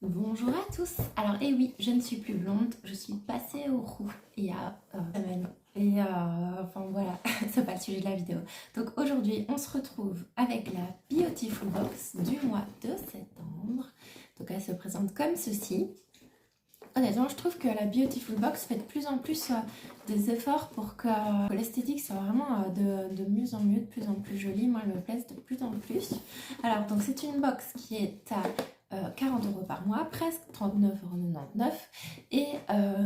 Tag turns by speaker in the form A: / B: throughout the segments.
A: Bonjour à tous. Alors, eh oui, je ne suis plus blonde, je suis passée au roux il y a une semaine. Et enfin voilà, c'est pas le sujet de la vidéo. Donc aujourd'hui, on se retrouve avec la Beautiful Box du mois de septembre. Donc elle se présente comme ceci. Honnêtement, je trouve que la Beautiful Box fait de plus en plus des efforts pour que l'esthétique soit vraiment de mieux en mieux, de plus en plus jolie. Moi, elle me plaise de plus en plus. Alors, donc c'est une box qui est à 40 € par mois, presque 39,99 €. Et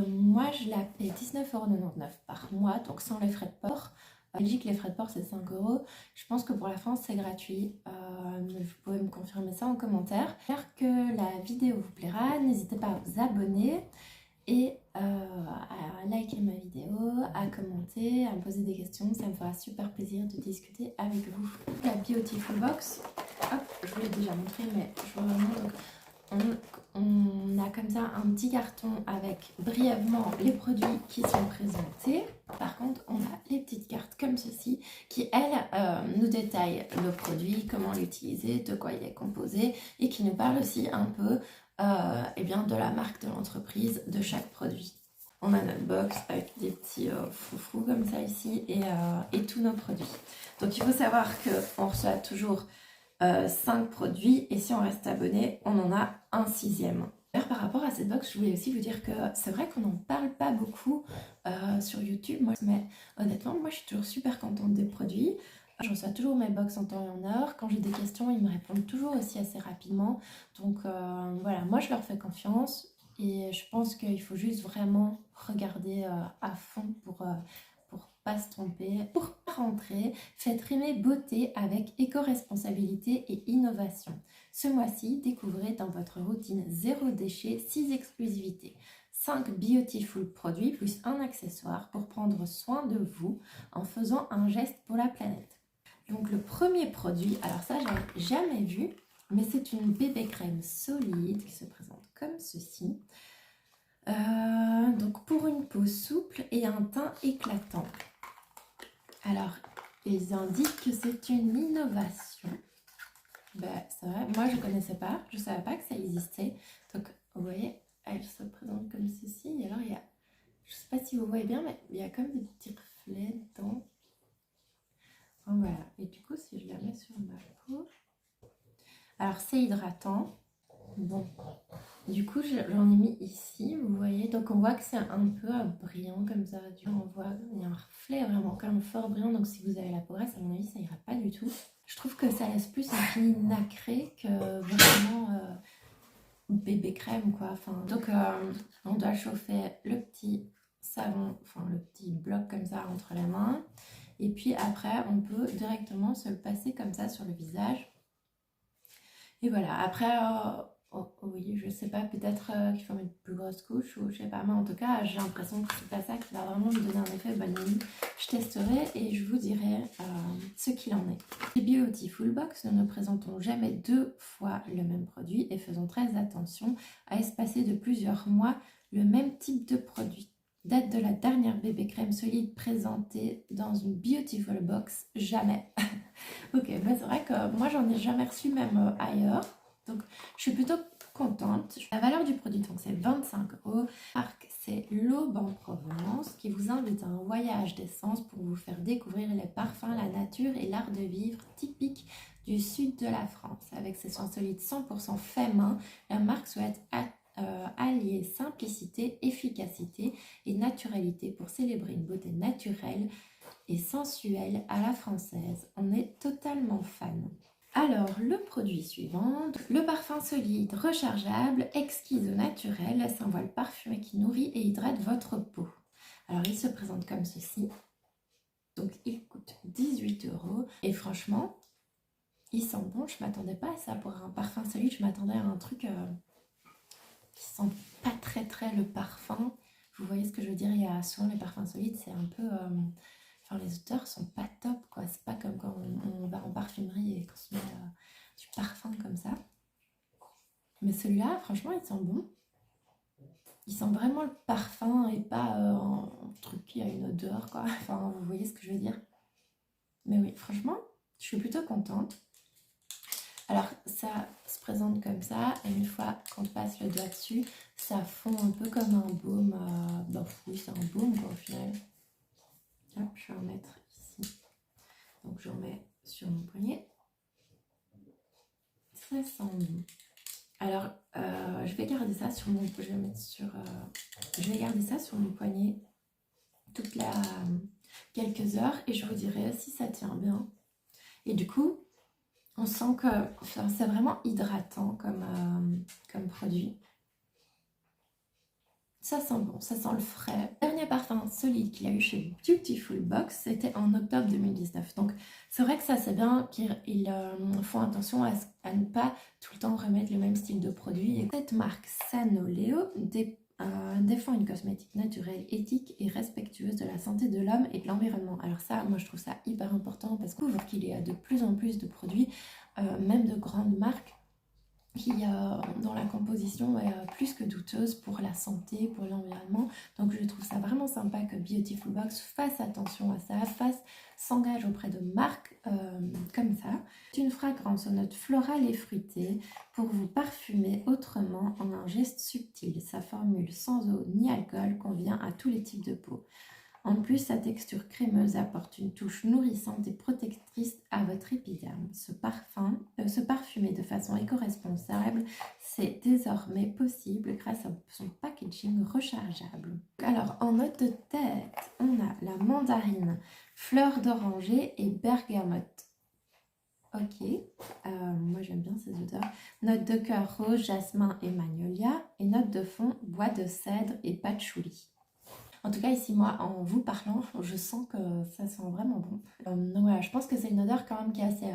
A: moi, je la paie 19,99 € par mois, donc sans les frais de port. En Belgique, les frais de port, c'est 5 €. Je pense que pour la France, c'est gratuit. Vous pouvez me confirmer ça en commentaire. J'espère que la vidéo vous plaira. N'hésitez pas à vous abonner et à liker ma vidéo, à commenter, à me poser des questions. Ça me fera super plaisir de discuter avec vous. La Beautiful Box, hop, je vous l'ai déjà montré, mais je vous remontre. On a comme ça un petit carton avec brièvement les produits qui sont présentés. Par contre, on a les petites cartes comme ceci qui, elles, nous détaillent le produit, comment l'utiliser, de quoi il est composé et qui nous parlent aussi un peu eh bien, de la marque de l'entreprise, de chaque produit. On a notre box avec des petits froufrous comme ça ici et tous nos produits. Donc il faut savoir qu'on reçoit toujours 5 produits et si on reste abonné, on en a un 6e. D'ailleurs, par rapport à cette box, je voulais aussi vous dire que c'est vrai qu'on n'en parle pas beaucoup sur YouTube, mais honnêtement, moi je suis toujours super contente des produits. Je reçois toujours mes box en temps et en heure. Quand j'ai des questions, ils me répondent toujours aussi assez rapidement. Donc voilà, moi je leur fais confiance et je pense qu'il faut juste vraiment regarder à fond pour pas se tromper. Pour rentrer, faites rimer beauté avec éco-responsabilité et innovation. Ce mois-ci, découvrez dans votre routine zéro déchet 6 exclusivités. 5 beautiful produits plus un accessoire pour prendre soin de vous en faisant un geste pour la planète. Donc le premier produit, alors ça j'avais jamais vu, mais c'est une bébé crème solide qui se présente comme ceci. Donc pour une peau souple et un teint éclatant. Alors, ils indiquent que c'est une innovation. Ben, c'est vrai, moi je ne connaissais pas, je ne savais pas que ça existait. Donc, vous voyez, elle se présente comme ceci. Et alors, il y a, je ne sais pas si vous voyez bien, mais il y a comme des petits reflets dedans. Donc, voilà, et du coup, si je la mets sur ma peau. Alors, c'est hydratant. Bon, du coup, j'en ai mis ici, vous voyez. Donc, on voit que c'est un peu brillant comme ça. On voit, il y a un reflet vraiment quand même fort brillant. Donc, si vous avez la peau grasse, à mon avis, ça ira pas du tout. Je trouve que ça laisse plus un fini nacré que vraiment bébé crème, quoi. Enfin, donc, on doit chauffer le petit savon, enfin, le petit bloc comme ça entre les mains. Et puis après, on peut directement se le passer comme ça sur le visage. Et voilà, après, oui, je sais pas, peut-être qu'il faut mettre plus grosse couche ou je sais pas, mais en tout cas, j'ai l'impression que c'est pas ça qui va vraiment me donner un effet bonne nuit. Je testerai et je vous dirai ce qu'il en est. Les Beautiful Box, nous ne présentons jamais 2 fois le même produit et faisons très attention à espacer de plusieurs mois le même type de produit. Date de la dernière bébé crème solide présentée dans une Beautiful Box, jamais. Ok, bah c'est vrai que moi j'en ai jamais reçu même ailleurs, donc je suis plutôt contente. La valeur du produit, donc c'est 25 €. La marque, c'est l'Aube en Provence qui vous invite à un voyage d'essence pour vous faire découvrir les parfums, la nature et l'art de vivre typique du sud de la France. Avec ses soins solides 100% faits main, la marque souhaite allier simplicité, efficacité et naturalité pour célébrer une beauté naturelle et sensuelle à la française. On est totalement fan. Alors, le produit suivant, le parfum solide, rechargeable, exquis au naturel, laisse un voile parfumé qui nourrit et hydrate votre peau. Alors, il se présente comme ceci. Donc, il coûte 18 € et franchement, il sent bon. Je ne m'attendais pas à ça pour un parfum solide. Je m'attendais à un truc qui sent pas très le parfum. Vous voyez ce que je veux dire? Il y a souvent les parfums solides, c'est un peu... Enfin, les odeurs sont pas top, quoi. C'est pas comme quand on va en parfumerie et qu'on se met du parfum comme ça. Mais celui-là, franchement, il sent bon. Il sent vraiment le parfum et pas un truc qui a une odeur, quoi. Enfin, vous voyez ce que je veux dire. Mais oui, franchement, je suis plutôt contente. Alors, ça se présente comme ça. Et une fois qu'on passe passe le doigt dessus, ça fond un peu comme un baume. Bah oui, c'est un baume quoi, au final. Hop, je vais en mettre ici. Donc je remets sur mon poignet. Ça sent bon. Alors, je vais garder ça sur mon, je vais garder ça sur mon poignet quelques heures et je vous dirai si ça tient bien. Et du coup, on sent que c'est vraiment hydratant comme produit. Ça sent bon, ça sent le frais. Dernier parfum solide qu'il a eu chez Beautiful Box, c'était en octobre 2019. Donc c'est vrai que ça c'est bien qu'ils font attention à ne pas tout le temps remettre le même style de produit. Et cette marque Sanoleo défend une cosmétique naturelle, éthique et respectueuse de la santé de l'homme et de l'environnement. Alors ça, moi je trouve ça hyper important parce qu'on voit qu'il y a de plus en plus de produits, même de grandes marques, qui dans la composition est plus que douteuse pour la santé, pour l'environnement. Donc je trouve ça vraiment sympa que Beautiful Box fasse attention à ça, s'engage auprès de marques comme ça. C'est une fragrance aux notes florales et fruitées pour vous parfumer autrement en un geste subtil. Sa formule sans eau ni alcool convient à tous les types de peau. En plus, sa texture crémeuse apporte une touche nourrissante et protectrice à votre épiderme. Se parfumer de façon éco-responsable, c'est désormais possible grâce à son packaging rechargeable. Alors, en note de tête, on a la mandarine, fleur d'oranger et bergamote. Ok, moi j'aime bien ces odeurs. Note de cœur rose, jasmin et magnolia. Et note de fond, bois de cèdre et patchouli. En tout cas, ici, moi, en vous parlant, je sens que ça sent vraiment bon. Donc voilà, je pense que c'est une odeur quand même qui est assez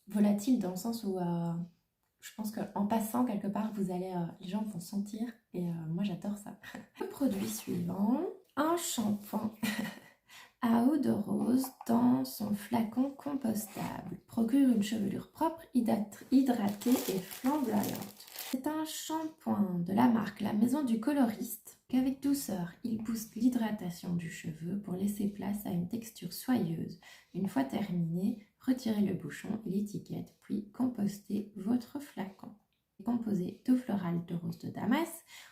A: volatile dans le sens où je pense qu'en passant quelque part, les gens vont sentir et moi, j'adore ça. Le produit suivant, un shampoing à eau de rose dans son flacon compostable. Procure une chevelure propre, hydratée et flamboyante. C'est un shampoing de la marque La Maison du Coloriste. Qu'avec douceur, il booste l'hydratation du cheveu pour laisser place à une texture soyeuse. Une fois terminé, retirez le bouchon et l'étiquette, puis compostez votre flacon. Composé d'eau florale de rose de Damas,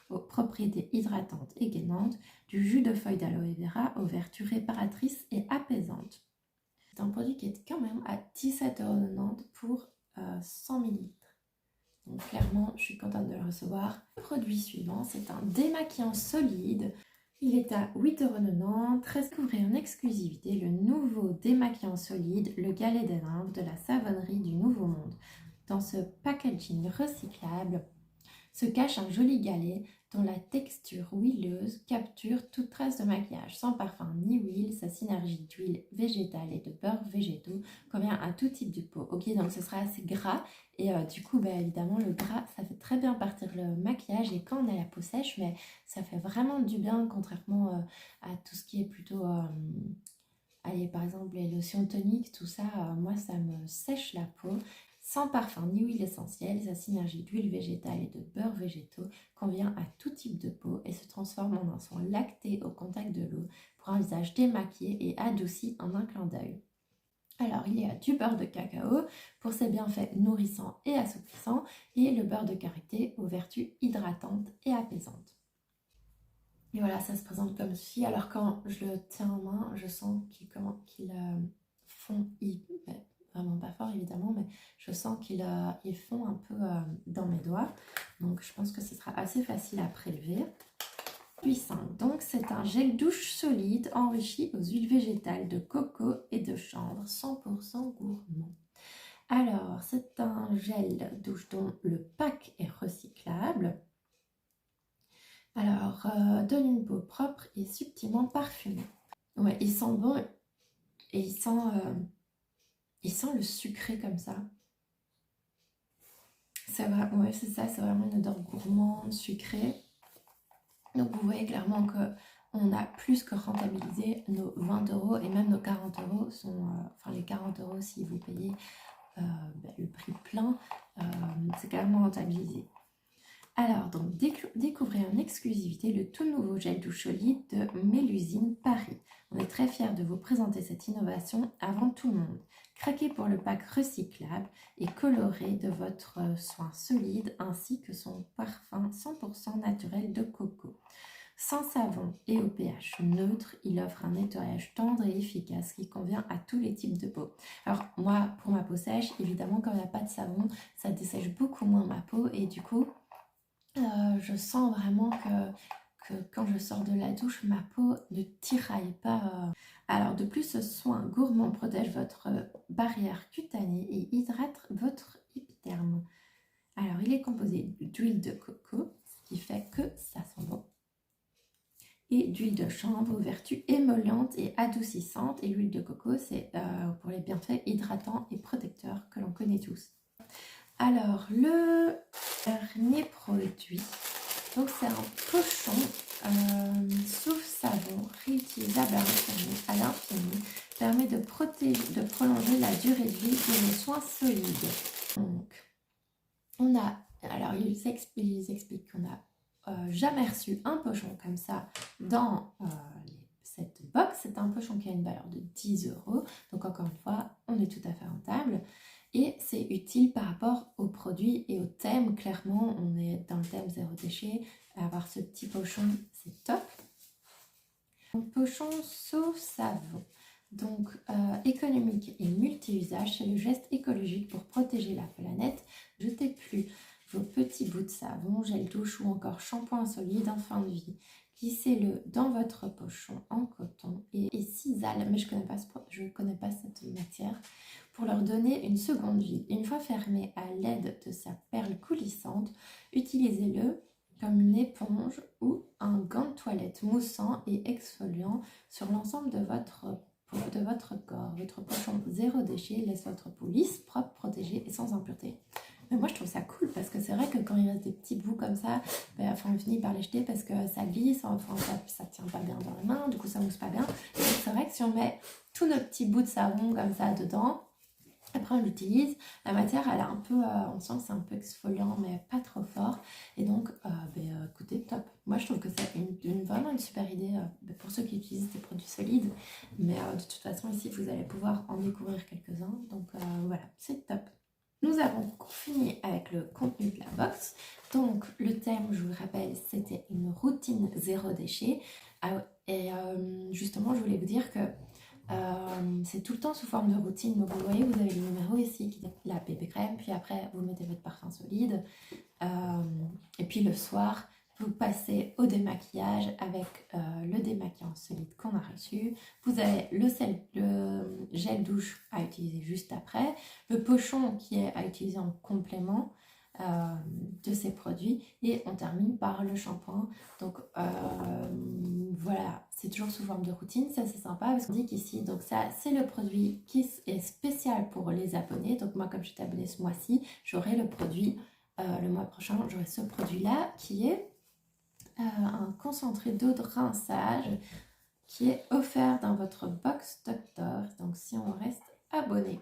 A: aux propriétés hydratantes et gainantes, du jus de feuilles d'aloe vera aux vertus réparatrices et apaisantes. C'est un produit qui est quand même à 17,90 € pour 100 ml. Donc clairement, je suis contente de le recevoir. Le produit suivant, c'est un démaquillant solide. Il est à 8,90 €. Découvrez en exclusivité le nouveau démaquillant solide, le galet des nymphes de la savonnerie du Nouveau Monde. Dans ce packaging recyclable se cache un joli galet dont la texture huileuse capture toute trace de maquillage. Sans parfum ni huile, sa synergie d'huile végétale et de beurre végétaux convient à tout type de peau. Ok, donc ce sera assez gras et du coup, évidemment, le gras, ça fait très bien partir le maquillage et quand on a la peau sèche, mais ça fait vraiment du bien contrairement à tout ce qui est plutôt... allez, par exemple, les lotions toniques, tout ça, moi, ça me sèche la peau. Sans parfum ni huile essentielle, sa synergie d'huile végétale et de beurre végétaux convient à tout type de peau et se transforme en un soin lacté au contact de l'eau pour un visage démaquillé et adouci en un clin d'œil. Alors, il y a du beurre de cacao pour ses bienfaits nourrissants et assouplissants et le beurre de karité aux vertus hydratantes et apaisantes. Et voilà, ça se présente comme ceci. Alors, quand je le tiens en main, je sens qu'il fond vraiment pas fort évidemment, mais je sens qu'il fond un peu dans mes doigts. Donc, je pense que ce sera assez facile à prélever. Puis 5. Donc, c'est un gel douche solide enrichi aux huiles végétales de coco et de chanvre, 100% gourmand. Alors, c'est un gel douche dont le pack est recyclable. Alors, donne une peau propre et subtilement parfumée. Ouais, il sent bon et il sent le sucré comme ça. C'est vrai, ouais, c'est ça, c'est vraiment une odeur gourmande, sucrée. Donc vous voyez clairement qu'on a plus que rentabilisé nos 20 € et même nos 40 € sont, enfin les 40 € si vous payez le prix plein, c'est carrément rentabilisé. Alors, donc, découvrez en exclusivité le tout nouveau gel douche solide de Mélusine Paris. On est très fiers de vous présenter cette innovation avant tout le monde. Craquez pour le pack recyclable et coloré de votre soin solide ainsi que son parfum 100% naturel de coco. Sans savon et au pH neutre, il offre un nettoyage tendre et efficace qui convient à tous les types de peau. Alors moi, pour ma peau sèche, évidemment, quand il n'y a pas de savon, ça dessèche beaucoup moins ma peau et du coup, je sens vraiment que quand je sors de la douche, ma peau ne tiraille pas. Alors de plus, ce soin gourmand protège votre barrière cutanée et hydrate votre épiderme. Alors il est composé d'huile de coco, ce qui fait que ça sent bon. Et d'huile de chanvre aux vertus émollientes et adoucissantes. Et l'huile de coco, c'est pour les bienfaits hydratants et protecteurs que l'on connaît tous. Alors, le dernier produit, donc c'est un pochon souffle-savon réutilisable à l'infini, permet de prolonger la durée de vie de nos soins solides. Donc, on a, alors ils expliquent qu'on n'a jamais reçu un pochon comme ça dans cette box. C'est un pochon qui a une valeur de 10 €. Donc encore une fois, on est tout à fait rentable. Et c'est utile par rapport aux produits et au thème. Clairement, on est dans le thème zéro déchet. Avoir ce petit pochon, c'est top. Un pochon sauf savon. Donc économique et multi-usage, c'est le geste écologique pour protéger la planète. Jetez plus vos petits bouts de savon, gel douche ou encore shampoing solide en fin de vie. Glissez-le dans votre pochon en coton et cisale, mais je connais pas cette matière, pour leur donner une seconde vie. Une fois fermé à l'aide de sa perle coulissante, utilisez-le comme une éponge ou un gant de toilette moussant et exfoliant sur l'ensemble de votre corps. Votre pochon zéro déchet laisse votre peau lisse, propre, protégée et sans impureté. Mais moi je trouve ça cool parce que c'est vrai que quand il reste des petits bouts comme ça, on finit par les jeter parce que ça glisse, enfin ça tient pas bien dans les mains, du coup ça mousse pas bien. Et c'est vrai que si on met tous nos petits bouts de savon comme ça dedans, après on l'utilise, la matière elle est un peu, on sent que c'est un peu exfoliant mais pas trop fort. Et donc écoutez, top. Moi je trouve que c'est vraiment une super idée pour ceux qui utilisent des produits solides. Mais de toute façon ici vous allez pouvoir en découvrir quelques-uns. Donc voilà, c'est top. Nous avons fini avec le contenu de la box. Donc le thème, je vous le rappelle, c'était une routine zéro déchet. Et justement je voulais vous dire que c'est tout le temps sous forme de routine. Donc vous voyez, vous avez le numéro ici qui est la bébé crème, puis après vous mettez votre parfum solide et puis le soir vous passez au démaquillage avec le démaquillant solide qu'on a reçu. Vous avez le gel douche à utiliser juste après, le pochon qui est à utiliser en complément de ces produits, et on termine par le shampoing. Donc voilà, c'est toujours sous forme de routine, ça c'est sympa parce qu'on dit qu'ici, donc ça c'est le produit qui est spécial pour les abonnés. Donc moi comme j'étais abonnée ce mois-ci, j'aurai le produit le mois prochain, j'aurai ce produit là qui est un concentré d'eau de rinçage qui est offert dans votre box doctor, donc si on reste abonné.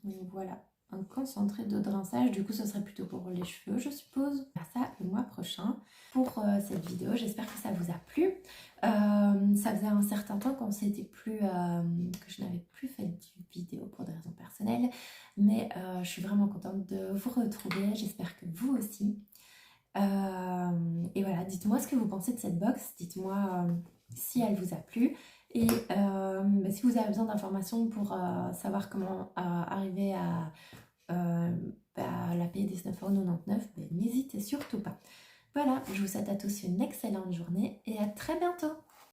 A: Donc voilà, un concentré d'eau de rinçage, du coup ce serait plutôt pour les cheveux je suppose. Ça le mois prochain pour cette vidéo, j'espère que ça vous a plu. Ça faisait un certain temps qu'on s'était plus, que je n'avais plus fait de vidéo pour des raisons personnelles, mais je suis vraiment contente de vous retrouver, j'espère que vous aussi. Et voilà, dites-moi ce que vous pensez de cette box, dites-moi si elle vous a plu. Et si vous avez besoin d'informations pour savoir comment arriver à la payer 19,99 €, n'hésitez surtout pas. Voilà, je vous souhaite à tous une excellente journée et à très bientôt.